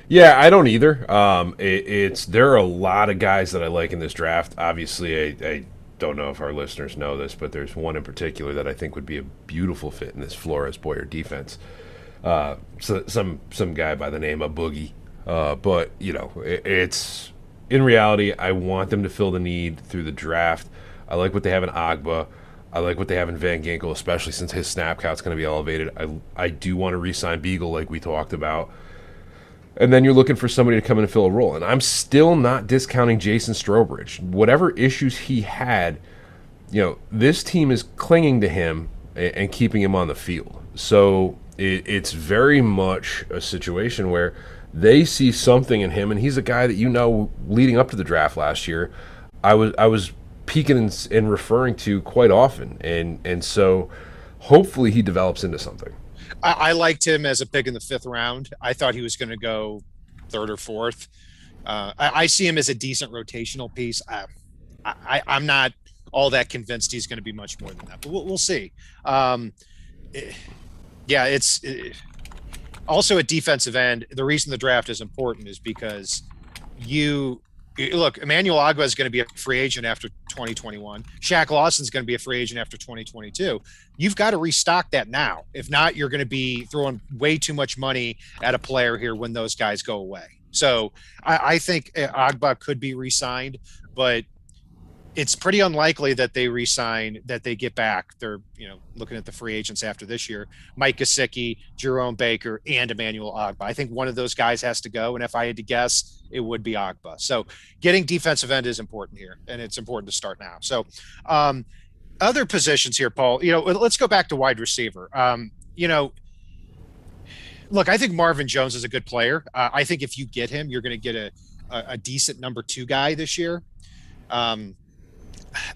Yeah, I don't either. There are a lot of guys that I like in this draft. Obviously, I don't know if our listeners know this, but there's one in particular that I think would be a beautiful fit in this Flores Boyer defense. So some guy by the name of Boogie. But it's in reality, I want them to fill the need through the draft. I like what they have in Ogbah. I like what they have in Van Ginkel, especially since his snap count's going to be elevated. I do want to re-sign Beagle like we talked about. And then you're looking for somebody to come in and fill a role. And I'm still not discounting Jason Strowbridge. Whatever issues he had, this team is clinging to him and keeping him on the field. So it's very much a situation where they see something in him, and he's a guy that leading up to the draft last year, I was peeking and referring to quite often, and so hopefully he develops into something. I liked him as a pick in the 5th round. I thought he was going to go 3rd or 4th. I see him as a decent rotational piece. I'm not all that convinced he's going to be much more than that, but we'll see. It's also at defensive end. The reason the draft is important is because look, Emmanuel Ogbah is going to be a free agent after 2021. Shaq Lawson is going to be a free agent after 2022. You've got to restock that now. If not, you're going to be throwing way too much money at a player here when those guys go away. So I think Ogbah could be re-signed, but it's pretty unlikely that they re-sign, that they get back. They're, looking at the free agents after this year, Mike Gesicki, Jerome Baker, and Emmanuel Ogbah. I think one of those guys has to go. And if I had to guess, it would be Ogbah. So getting defensive end is important here, and it's important to start now. So other positions here, Paul, let's go back to wide receiver. Look, I think Marvin Jones is a good player. I think if you get him, you're going to get a decent number 2 guy this year.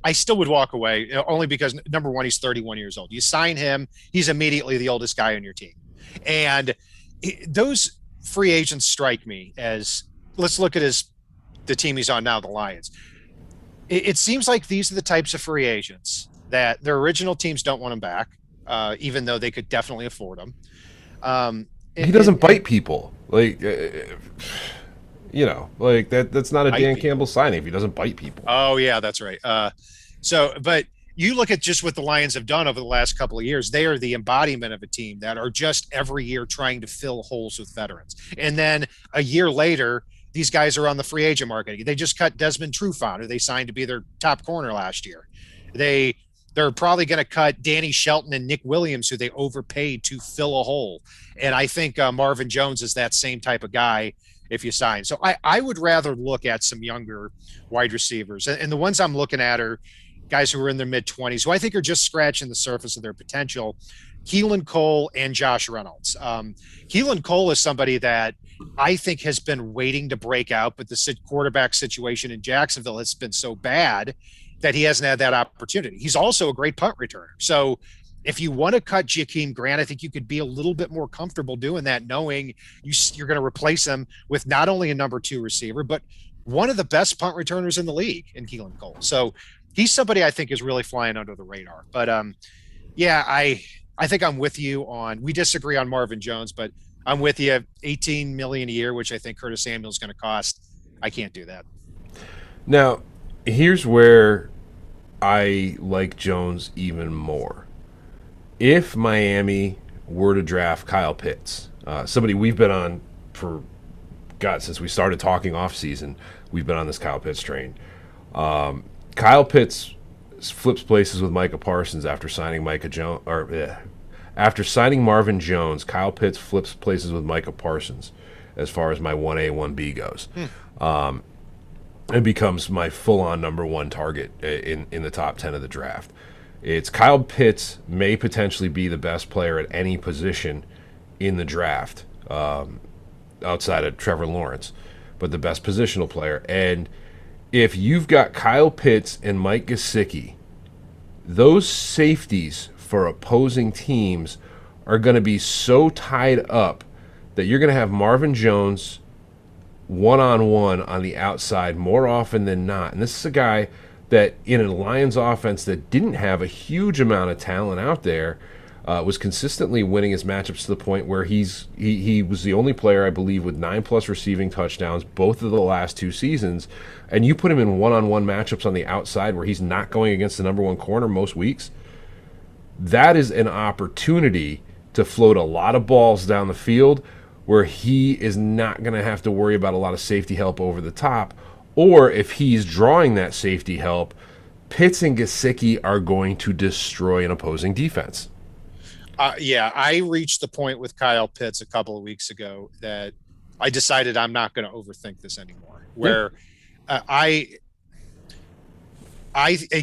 I still would walk away, only because, number one, he's 31 years old. You sign him, he's immediately the oldest guy on your team. And those free agents strike me as, let's look at the team he's on now, the Lions. It seems like these are the types of free agents that their original teams don't want him back, even though they could definitely afford him. He doesn't bite people. That's not a Dan Campbell signing if he doesn't bite people. Oh, yeah, that's right. But you look at just what the Lions have done over the last couple of years. They are the embodiment of a team that are just every year trying to fill holes with veterans. And then a year later, these guys are on the free agent market. They just cut Desmond Trufant, who they signed to be their top corner last year. They're probably going to cut Danny Shelton and Nick Williams, who they overpaid to fill a hole. And I think Marvin Jones is that same type of guy if you sign. So I would rather look at some younger wide receivers. And the ones I'm looking at are guys who are in their mid-20s, who I think are just scratching the surface of their potential. Keelan Cole and Josh Reynolds. Keelan Cole is somebody that I think has been waiting to break out, but the quarterback situation in Jacksonville has been so bad that he hasn't had that opportunity. He's also a great punt returner. So if you want to cut Jakeem Grant, I think you could be a little bit more comfortable doing that, knowing you're going to replace him with not only a number 2 receiver, but one of the best punt returners in the league in Keelan Cole. So he's somebody I think is really flying under the radar. But I think I'm with you on, we disagree on Marvin Jones, but I'm with you. $18 million a year, which I think Curtis Samuel is going to cost. I can't do that. Now, here's where I like Jones even more. If Miami were to draft Kyle Pitts, somebody we've been on since we started talking off season, we've been on this Kyle Pitts train. Kyle Pitts flips places with Micah Parsons after signing after signing Marvin Jones. Kyle Pitts flips places with Micah Parsons as far as my 1A, 1B goes. It becomes my full-on number 1 target in the top 10 of the draft. It's Kyle Pitts may potentially be the best player at any position in the draft, outside of Trevor Lawrence, but the best positional player. And if you've got Kyle Pitts and Mike Gesicki, those safeties for opposing teams are going to be so tied up that you're going to have Marvin Jones one-on-one on the outside more often than not. And this is a guy that in a Lions offense that didn't have a huge amount of talent out there, was consistently winning his matchups to the point where he was the only player, I believe, with 9+ receiving touchdowns both of the last 2 seasons. And you put him in one-on-one matchups on the outside where he's not going against the number 1 corner most weeks. That is an opportunity to float a lot of balls down the field where he is not going to have to worry about a lot of safety help over the top. Or if he's drawing that safety help, Pitts and Gesicki are going to destroy an opposing defense. I reached the point with Kyle Pitts a couple of weeks ago that I decided I'm not going to overthink this anymore. Where I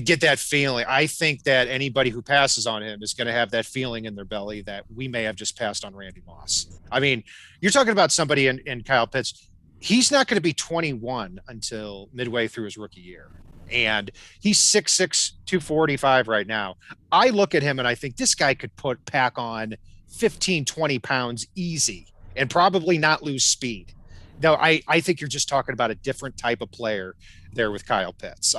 get that feeling. I think that anybody who passes on him is going to have that feeling in their belly that we may have just passed on Randy Moss. I mean, you're talking about somebody in Kyle Pitts. He's not going to be 21 until midway through his rookie year. And he's 6'6", 245 right now. I look at him and I think this guy could pack on 15, 20 pounds easy and probably not lose speed. No, I think you're just talking about a different type of player there with Kyle Pitts.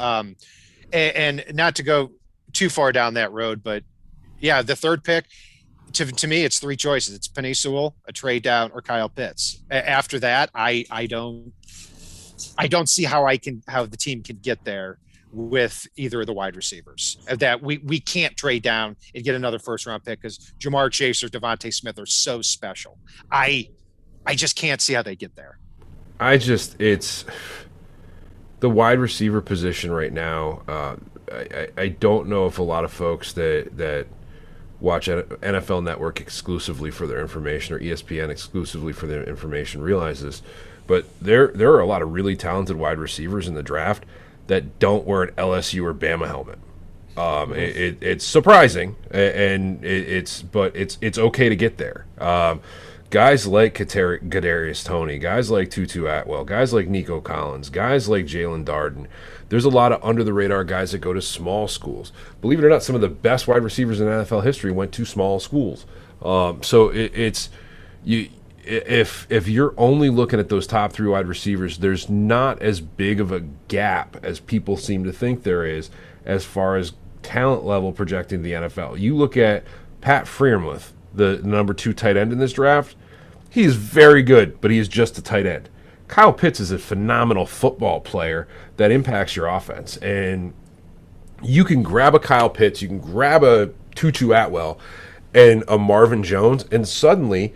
And not to go too far down that road, but yeah, the third pick, to me, it's 3 choices. It's Penei Sewell, a trade down, or Kyle Pitts. After that, I don't see how the team can get there with either of the wide receivers. That we can't trade down and get another first round pick because Jamar Chase or Devontae Smith are so special. I just can't see how they get there. the wide receiver position right now, I don't know if a lot of folks that watch NFL Network exclusively for their information or ESPN exclusively for their information realize this, but there are a lot of really talented wide receivers in the draft that don't wear an LSU or Bama helmet. It's surprising, and it's okay to get there. Guys like Kadarius Toney, guys like Tutu Atwell, guys like Nico Collins, guys like Jalen Darden. There's a lot of under-the-radar guys that go to small schools. Believe it or not, some of the best wide receivers in NFL history went to small schools. If you're only looking at those top 3 wide receivers, there's not as big of a gap as people seem to think there is as far as talent level projecting the NFL. You look at Pat Freiermuth, the number 2 tight end in this draft. He is very good, but he is just a tight end. Kyle Pitts is a phenomenal football player that impacts your offense. And you can grab a Kyle Pitts, you can grab a Tutu Atwell and a Marvin Jones, and suddenly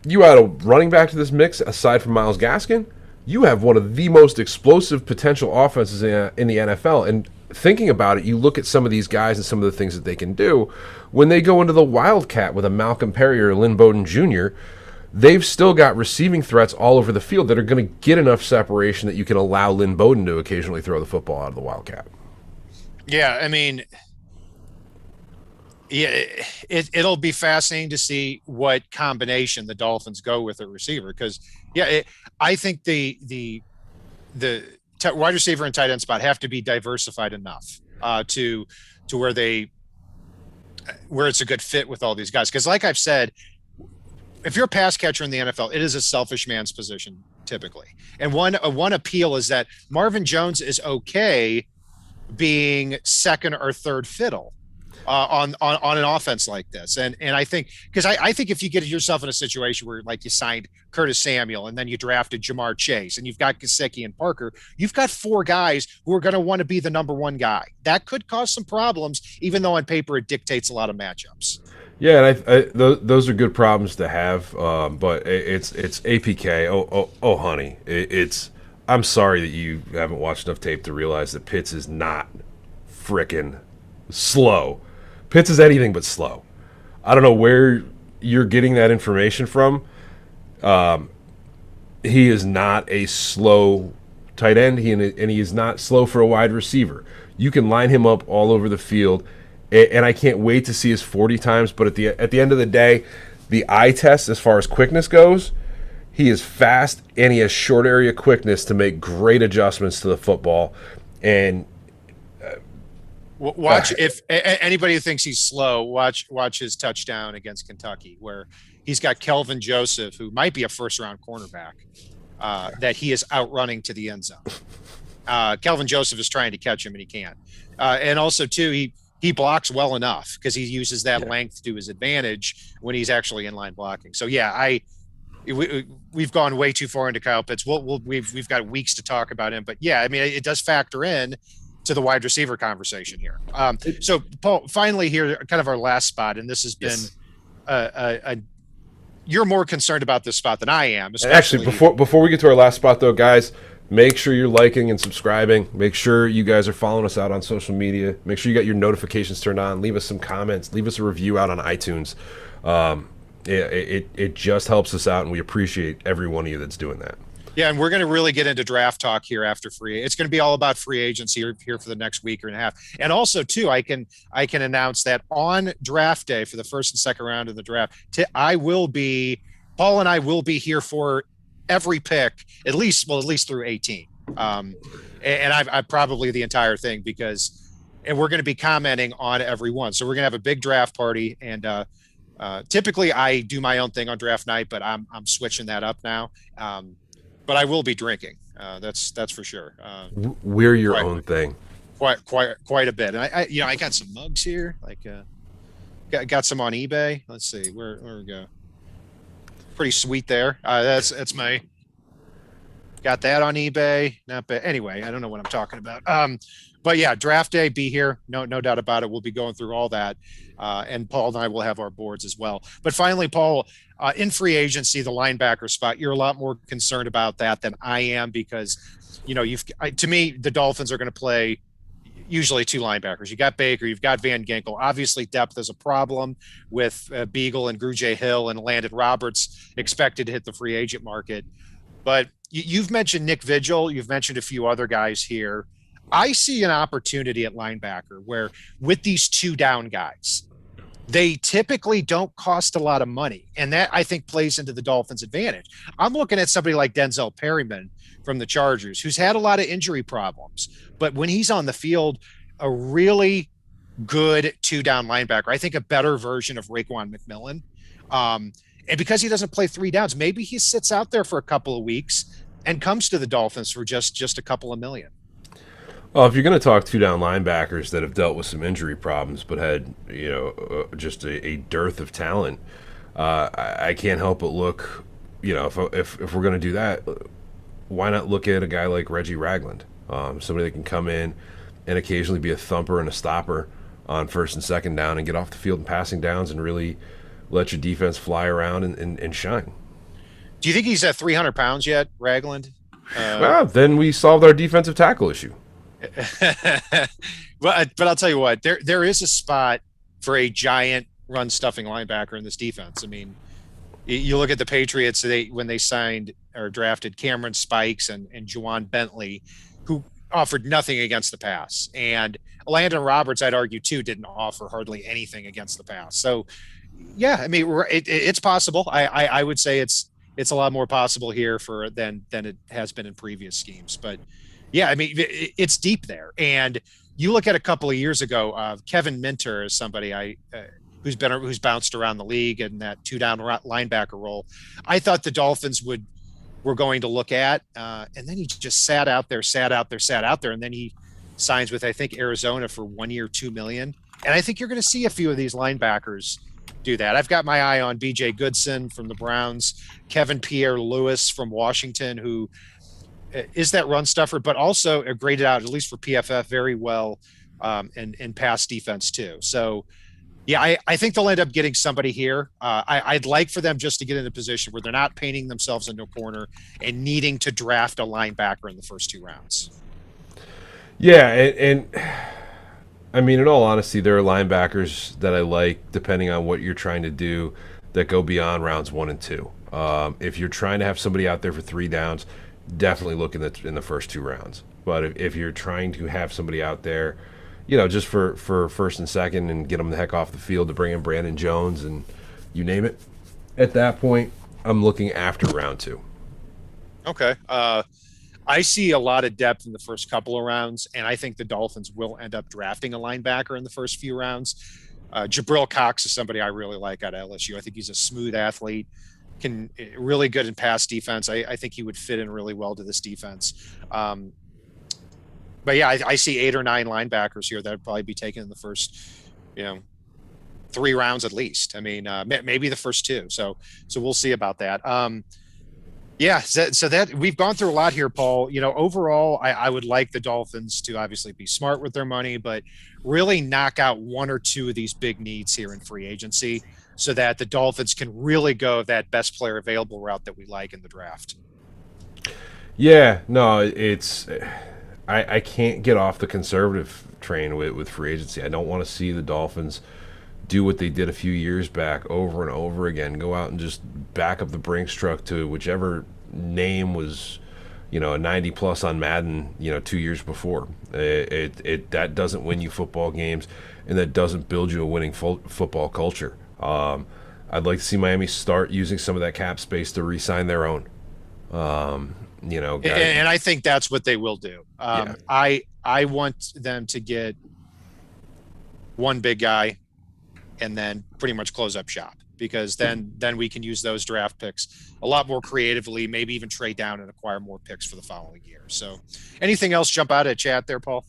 you add a running back to this mix aside from Myles Gaskin, you have one of the most explosive potential offenses in the NFL. And thinking about it, you look at some of these guys and some of the things that they can do. When they go into the Wildcat with a Malcolm Perry or Lynn Bowden Jr., they've still got receiving threats all over the field that are going to get enough separation that you can allow Lynn Bowden to occasionally throw the football out of the Wildcat. Yeah, I mean, it'll be fascinating to see what combination the Dolphins go with a receiver, because I think the wide receiver and tight end spot have to be diversified enough to where it's a good fit with all these guys. Because like I've said, if you're a pass catcher in the NFL, it is a selfish man's position typically. And one appeal is that Marvin Jones is okay being second or third fiddle on an offense like this. And I think, because I think if you get yourself in a situation where, like, you signed Curtis Samuel and then you drafted Jamar Chase and you've got Gesicki and Parker, you've got 4 guys who are going to want to be the number 1 guy. That could cause some problems, even though on paper it dictates a lot of matchups. Yeah, and those are good problems to have, but it's APK. Oh, honey, I'm sorry that you haven't watched enough tape to realize that Pitts is not frickin' slow. Pitts is anything but slow. I don't know where you're getting that information from. He is not a slow tight end, and he is not slow for a wide receiver. You can line him up all over the field, and I can't wait to see his 40 times. But at the end of the day, the eye test as far as quickness goes, he is fast and he has short area quickness to make great adjustments to the football. And watch if anybody who thinks he's slow, watch his touchdown against Kentucky, where he's got Kelvin Joseph, who might be a first-round cornerback, that he is outrunning to the end zone. Kelvin Joseph is trying to catch him, and he can't. And also, too, he blocks well enough because he uses that length to his advantage when he's actually in line blocking. So we've gone way too far into Kyle Pitts. We've got weeks to talk about him, but yeah, I mean, it does factor in to the wide receiver conversation here. So Paul, finally here, kind of our last spot, and this has been you're more concerned about this spot than I am. Actually, before we get to our last spot, though, guys, make sure you're liking and subscribing. Make sure you guys are following us out on social media. Make sure you got your notifications turned on. Leave us some comments. Leave us a review out on iTunes. It just helps us out, and we appreciate every one of you that's doing that. Yeah, and we're going to really get into draft talk here after free. It's going to be all about free agency here for the next week and a half. And also, too, I can announce that on draft day for the first and second round of the draft, Paul and I will be here for every pick, at least through 18. And I probably the entire thing, and we're going to be commenting on every one. So we're going to have a big draft party, and typically I do my own thing on draft night, but I'm switching that up now. But I will be drinking. That's for sure. We're your own thing. Quite a bit. And I got some mugs here. Got some on eBay. Let's see where we go. Pretty sweet there. That's my Got that on eBay. Not bad. Anyway, I don't know what I'm talking about. But yeah, draft day, be here. No doubt about it. We'll be going through all that. And Paul and I will have our boards as well. But finally, Paul, in free agency, the linebacker spot, you're a lot more concerned about that than I am because, to me, the Dolphins are going to play usually two linebackers. You got Baker, you've got Van Ginkel. Obviously, depth is a problem with Beagle and Grugier Hill and Landon Roberts expected to hit the free agent market. But you've mentioned Nick Vigil. You've mentioned a few other guys here. I see an opportunity at linebacker where with these two down guys, they typically don't cost a lot of money. And that, I think, plays into the Dolphins' advantage. I'm looking at somebody like Denzel Perryman from the Chargers, who's had a lot of injury problems. But when he's on the field, a really good two-down linebacker, I think a better version of Raekwon McMillan. And because he doesn't play three downs, maybe he sits out there for a couple of weeks and comes to the Dolphins for just a couple of million. Well, if you're going to talk two-down linebackers that have dealt with some injury problems but had, just a dearth of talent, I can't help but look, if we're going to do that, why not look at a guy like Reggie Ragland, somebody that can come in and occasionally be a thumper and a stopper on first and second down and get off the field in passing downs and really let your defense fly around and shine. Do you think he's at 300 pounds yet, Ragland? Well, then we solved our defensive tackle issue. but I'll tell you what, there is a spot for a giant run stuffing linebacker in this defense. I mean, you look at the Patriots, when they signed or drafted Cameron Spikes and Juwan Bentley, who offered nothing against the pass. And Landon Roberts, I'd argue too, didn't offer hardly anything against the pass. So yeah, I mean, it's possible. I would say it's a lot more possible here than it has been in previous schemes. But yeah, I mean, it's deep there. And you look at a couple of years ago, Kevin Minter is somebody who's bounced around the league in that two-down linebacker role. I thought the Dolphins were going to look at, and then he just sat out there, and then he signs with, I think, Arizona for 1 year, $2 million. And I think you're going to see a few of these linebackers do that. I've got my eye on B.J. Goodson from the Browns, Kevin Pierre-Louis from Washington, who is that run stuffer, but also graded out, at least for PFF, very well in pass defense too. So, yeah, I think they'll end up getting somebody here. I'd like for them just to get in a position where they're not painting themselves into a corner and needing to draft a linebacker in the first two rounds. Yeah, and I mean, in all honesty, there are linebackers that I like, depending on what you're trying to do, that go beyond rounds 1 and 2. If you're trying to have somebody out there for 3 downs, definitely look in the first 2 rounds. But if you're trying to have somebody out there, just for first and second and get them the heck off the field to bring in Brandon Jones and you name it, at that point, I'm looking after round 2. Okay. I see a lot of depth in the first couple of rounds, and I think the Dolphins will end up drafting a linebacker in the first few rounds. Jabril Cox is somebody I really like at LSU. I think he's a smooth athlete, really good in pass defense. I think he would fit in really well to this defense. But yeah, I see 8 or 9 linebackers here that would probably be taken in the first, 3 rounds at least. I mean, maybe the first 2. So we'll see about that. Yeah, so that we've gone through a lot here, Paul. Overall, I would like the Dolphins to obviously be smart with their money, but really knock out 1 or 2 of these big needs here in free agency so that the Dolphins can really go that best player available route that we like in the draft. Yeah, no, it's I can't get off the conservative train with free agency. I don't want to see the Dolphins do what they did a few years back over and over again, go out and just back up the Brinks truck to whichever name was, a 90 plus on Madden, 2 years before. That doesn't win you football games, and that doesn't build you a winning football culture. I'd like to see Miami start using some of that cap space to re-sign their own. And I think that's what they will do. Yeah. I want them to get one big guy and then pretty much close up shop, because then we can use those draft picks a lot more creatively, maybe even trade down and acquire more picks for the following year. So anything else jump out at chat there, Paul?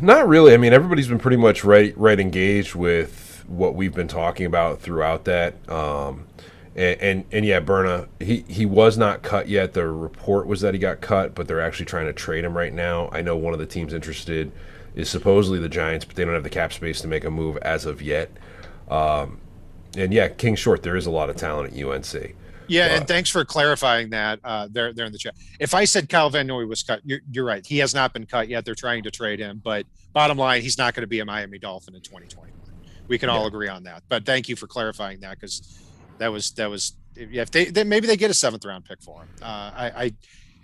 Not really. I mean, everybody's been pretty much right engaged with what we've been talking about throughout that. And yeah, Berna, he was not cut yet. The report was that he got cut, but they're actually trying to trade him right now. I know one of the teams interested is supposedly the Giants, but they don't have the cap space to make a move as of yet. And yeah, King Short, there is a lot of talent at UNC. Yeah, and thanks for clarifying that there in the chat. If I said Kyle Van Noy was cut, you're right. He has not been cut yet. They're trying to trade him, but bottom line, he's not going to be a Miami Dolphin in 2021. We can all agree on that. But thank you for clarifying that, because that was yeah. If they maybe they get a 7th round pick for him.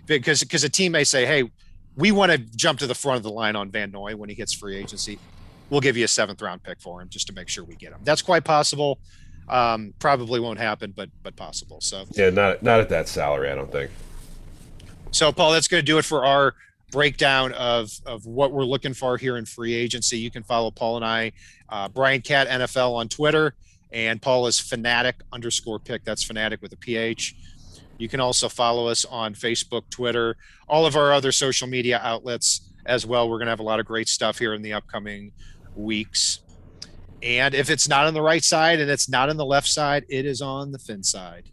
Because a team may say, hey, we want to jump to the front of the line on Van Noy when he hits free agency. We'll give you a 7th round pick for him just to make sure we get him. That's quite possible. Probably won't happen, but possible. So yeah, not at that salary, I don't think. So Paul, that's going to do it for our breakdown of what we're looking for here in free agency. You can follow Paul and I, Brian Cat NFL on Twitter, and Paul is Fanatic_pick. That's Fanatic with a PH. You can also follow us on Facebook, Twitter, all of our other social media outlets as well. We're going to have a lot of great stuff here in the upcoming weeks. And if it's not on the right side and it's not on the left side, it is on the fin side.